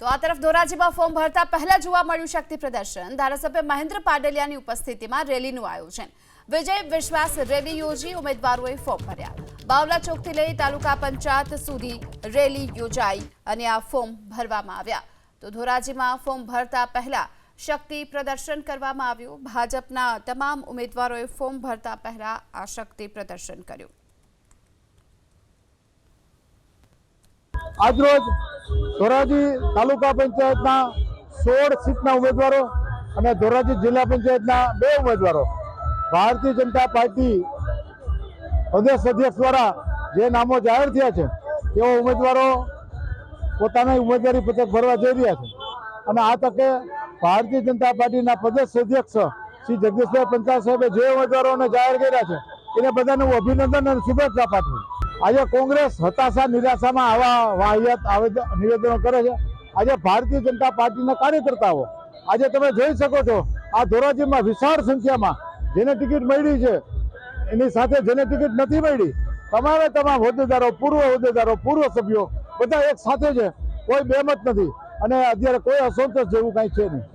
તો આ તરફ ધોરાજીમાં ફોર્મ ભરતા પહેલા જોવા મળ્યું શક્તિ પ્રદર્શન। ધારાસભ્ય મહેન્દ્ર પાડલિયાની ઉપસ્થિતિમાં રેલીનું આયોજન। વિજય વિશ્વાસ રેલી યોજી ઉમેદવારોએ ફોર્મ ભર્યા। બાવલા ચોકથી લઈ તાલુકા પંચાયત સુધી રેલી યોજાઈ અને આ ફોર્મ ભરવામાં આવ્યા। તો ધોરાજીમાં ફોર્મ ભરતા પહેલા શક્તિ પ્રદર્શન કરવામાં આવ્યું। ભાજપના તમામ ઉમેદવારોએ ફોર્મ ભરતા પહેલા આ શક્તિ પ્રદર્શન કર્યું। આજરોજ ધોરાજી તાલુકા પંચાયતના 16 સીટના ઉમેદવારો અને ધોરાજી જિલ્લા પંચાયતના 2 ઉમેદવારો ભારતીય જનતા પાર્ટી પ્રદેશ અધ્યક્ષ દ્વારા જે નામો જાહેર થયા છે તેઓ ઉમેદવારો પોતાની ઉમેદવારી પત્રક ભરવા જઈ રહ્યા છે અને આ તકે ભારતીય જનતા પાર્ટીના પ્રદેશ અધ્યક્ષ શ્રી જગદીશભાઈ પંચાલ સાહેબે જે ઉમેદવારોને જાહેર કર્યા છે એને બધાને હું અભિનંદન અને શુભેચ્છા પાઠવું। આજે કોંગ્રેસ હતાશા નિરાશામાં આવા વાહિયાત નિવેદનો કરે છે। આજે ભારતીય જનતા પાર્ટીના કાર્યકર્તાઓ આજે તમે જોઈ શકો છો આ ધોરાજીમાં વિશાળ સંખ્યામાં જેને ટિકિટ મળી છે એની સાથે જેને ટિકિટ નથી મળી તમામે તમામ હોદ્દેદારો, પૂર્વ હોદ્દેદારો, પૂર્વ સભ્યો બધા એક સાથે છે, કોઈ બેમત નથી અને અત્યારે કોઈ અસંતોષ જેવું કાંઈ છે નહીં।